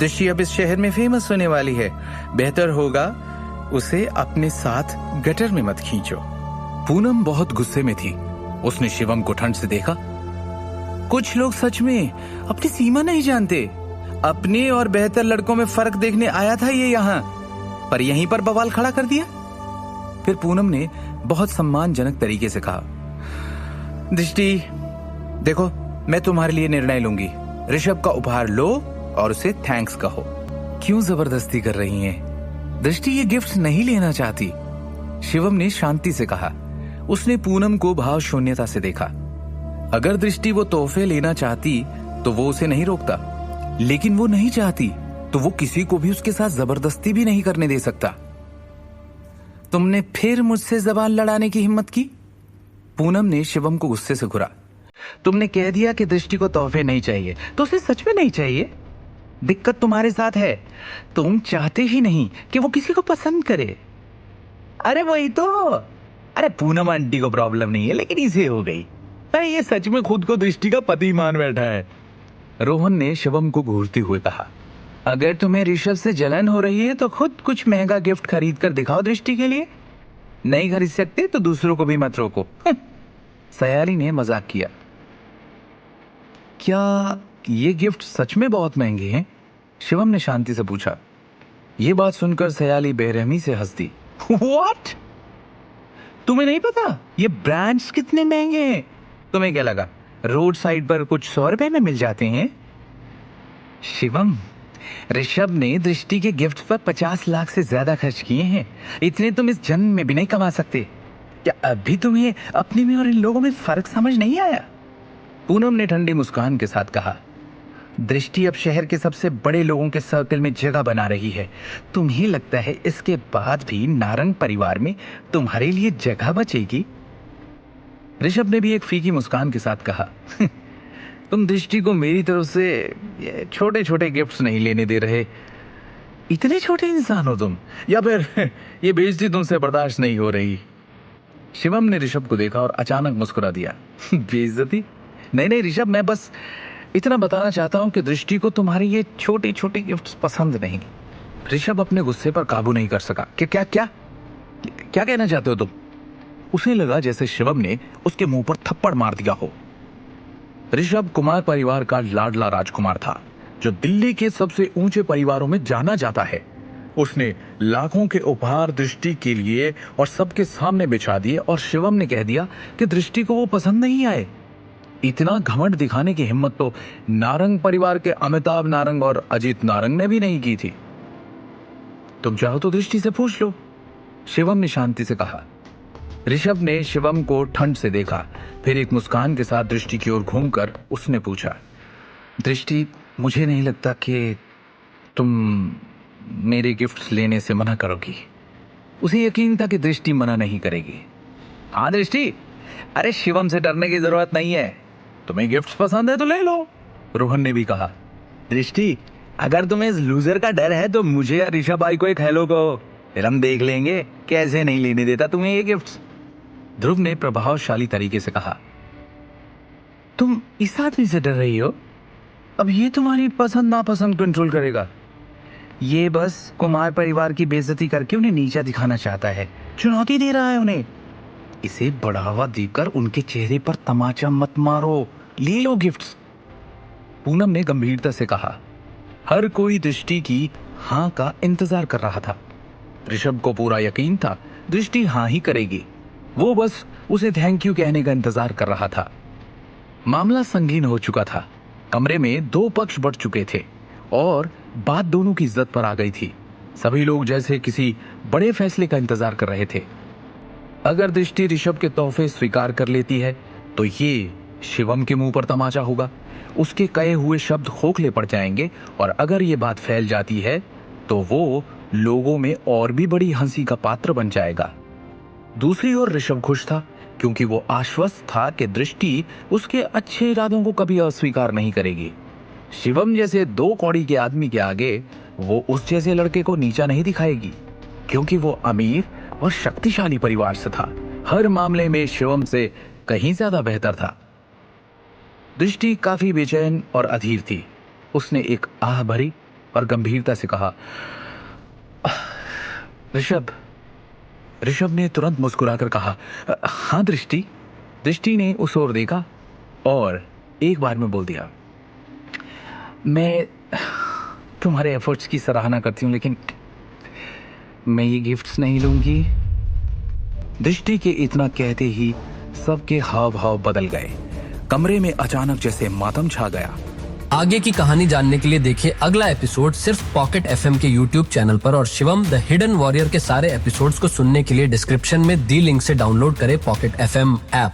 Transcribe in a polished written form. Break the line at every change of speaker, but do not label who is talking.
दृष्टि अब इस शहर में फेमस होने वाली है, बेहतर होगा उसे अपने साथ गटर में मत खींचो।
पूनम बहुत गुस्से में थी। उसने शिवम को ठंड से देखा।
कुछ लोग सच में अपनी सीमा नहीं जानते। अपने और बेहतर लड़कों में फर्क देखने आया था ये यहाँ, पर यहीं पर बवाल खड़ा कर दिया।
फिर पूनम ने बहुत सम्मानजनक तरीके से कहा,
दृष्टि देखो, मैं तुम्हारे लिए निर्णय लूंगी। ऋषभ का उपहार लो और उसे थैंक्स कहो।
क्यों जबरदस्ती कर रही हैं? दृष्टि ये गिफ्ट नहीं लेना चाहती, शिवम ने शांति से कहा। उसने पूनम को भाव शून्यता से देखा। अगर दृष्टि वो तोहफे लेना चाहती तो वो उसे नहीं रोकता, लेकिन वो नहीं चाहती तो वो किसी को भी उसके साथ जबरदस्ती भी नहीं करने दे सकता।
तुमने फिर मुझसे जबान लड़ाने की हिम्मत की?
पूनम ने शिवम को गुस्से से घुरा।
तुमने कह दिया कि दृष्टि को तोहफे नहीं चाहिए, तो उसे सच में नहीं चाहिए। दिक्कत तुम्हारे साथ है, तुम चाहते ही नहीं कि वो किसी को पसंद करे। अरे वही तो। अरे पूनम आंटी को प्रॉब्लम नहीं है, लेकिन इसे हो गई। अरे ये सच में खुद को दृष्टि का पति मान बैठा है।
रोहन ने शिवम को घूरते हुए कहा,
अगर तुम्हें ऋषभ से जलन हो रही है तो खुद कुछ महंगा गिफ्ट खरीद कर दिखाओ दृष्टि के लिए। नहीं खरीद सकते तो दूसरों को भी मत रोको।
सयाली ने मजाक किया। क्या ये गिफ्ट सच में बहुत महंगे हैं? शिवम ने शांति से पूछा। ये बात सुनकर सयाली बेरहमी से हंस दी।
What? तुम्हें नहीं पता ये ब्रांड्स कितने महंगे हैं? तुम्हें क्या लगा रोड साइड पर कुछ 100 रुपए में मिल जाते हैं? शिवम, ऋषभ ने दृष्टि के गिफ्ट पर 50 लाख से ज्यादा खर्च किए हैं। इतने तुम इस जन्म में भी नहीं कमा सकते। क्या अभी तुम्हें अपने में और इन लोगों में फर्क समझ नहीं आया? पूनम ने ठंडी मुस्कान के साथ कहा, दृष्टि अब शहर के सबसे बड़े लोगों के सर्कल में जगह बना रही है। तुम्हें लगता है इसके बाद भी नारंग परिवार में तुम्हारे लिए जगह बचेगी? ऋषभ ने भी एक फीकी मुस्कान के साथ कहा, तुम दृष्टि को मेरी तरफ से छोटे छोटे गिफ्ट्स नहीं लेने दे रहे। इतने छोटे इंसान हो तुम, या फिर ये बेइज्जती तुमसे बर्दाश्त नहीं हो रही? शिवम ने ऋषभ को देखा और अचानक मुस्कुरा दिया। बेइज्जती? नहीं नहीं ऋषभ, मैं बस इतना बताना चाहता हूं कि दृष्टि को तुम्हारी ये छोटे छोटे गिफ्ट्स पसंद नहीं।
ऋषभ अपने गुस्से पर काबू नहीं कर सका कि क्या क्या क्या कहना चाहते हो तुम? उसे लगा जैसे शिवम ने उसके मुंह पर थप्पड़ मार दिया हो। ऋषभ कुमार परिवार का लाडला राजकुमार था, जो दिल्ली के सबसे ऊंचे परिवारों में जाना जाता है। उसने लाखों के उपहार दृष्टि के लिए और सबके सामने बिछा दिए और शिवम ने कह दिया कि दृष्टि को वो पसंद नहीं आए। इतना घमंड दिखाने की हिम्मत तो नारंग परिवार के अमिताभ नारंग और अजीत नारंग ने भी नहीं की थी। तुम चाहो तो दृष्टि से पूछ लो, शिवम ने शांति से कहा। ऋषभ ने शिवम को ठंड से देखा, फिर एक मुस्कान के साथ दृष्टि की ओर घूमकर उसने पूछा, दृष्टि, मुझे नहीं लगता कि तुम मेरे गिफ्ट्स लेने से मना करोगी। उसे यकीन था कि दृष्टि मना नहीं करेगी।
हाँ दृष्टि, अरे शिवम से डरने की जरूरत नहीं है। तुम्हें गिफ्ट्स पसंद है तो ले लो, रोहन ने भी कहा। दृष्टि, अगर तुम्हें इस लूजर का डर है तो मुझे या ऋषभ भाई को एक हेलो कहो, फिर हम देख लेंगे कैसे नहीं लेने देता तुम्हें ये गिफ्ट्स।
ध्रुव ने प्रभावशाली तरीके से कहा।
तुम इस आदमी से डर रही हो? अब ये तुम्हारी पसंद नापसंद कंट्रोल करेगा। ये बस कुमार परिवार की बेइज्जती करके उन्हें नीचा दिखाना चाहता है, चुनौती दे रहा है उन्हें। इसे बढ़ावा देकर उनके चेहरे पर तमाचा मत मारो, ले लो गिफ्ट्स।
पूनम ने गंभीरता से कहा। हर कोई दृष्टि की हाँ का इंतजार कर रहा था। ऋषभ को पूरा यकीन था दृष्टि हाँ ही करेगी। वो बस उसे थैंक यू कहने का इंतजार कर रहा था। मामला संगीन हो चुका था। कमरे में दो पक्ष बढ़ चुके थे और बात दोनों की इज्जत पर आ गई थी। सभी लोग जैसे किसी बड़े फैसले का इंतजार कर रहे थे। अगर दृष्टि ऋषभ के तोहफे स्वीकार कर लेती है तो ये शिवम के मुंह पर तमाचा होगा। उसके कहे हुए शब्द खोखले पड़ जाएंगे और अगर ये बात फैल जाती है तो वो लोगों में और भी बड़ी हंसी का पात्र बन जाएगा। दूसरी ओर ऋषभ खुश था क्योंकि वो आश्वस्त था कि दृष्टि उसके अच्छे इरादों को कभी अस्वीकार नहीं करेगी। शिवम जैसे दो कौड़ी के आदमी के आगे वो उस जैसे लड़के को नीचा नहीं दिखाएगी, क्योंकि वो अमीर और शक्तिशाली परिवार से था। हर मामले में शिवम से कहीं ज्यादा बेहतर था। दृष्टि काफी बेचैन और अधीर थी। उसने एक आह भरी और गंभीरता से कहा, ऋषभ ने तुरंत मुस्कुराकर कहा, हाँ दृष्टि। दृष्टि ने उस ओर देखा और एक बार में बोल दिया, मैं तुम्हारे एफर्ट्स की सराहना करती हूं, लेकिन मैं ये गिफ्ट्स नहीं लूंगी। दृष्टि के इतना कहते ही सबके हाव भाव बदल गए। कमरे में अचानक जैसे मातम छा गया।
आगे की कहानी जानने के लिए देखिए अगला एपिसोड सिर्फ पॉकेट एफएम के यूट्यूब चैनल पर, और शिवम द हिडन वॉरियर के सारे एपिसोड्स को सुनने के लिए डिस्क्रिप्शन में दी लिंक से डाउनलोड करें पॉकेट एफएम ऐप।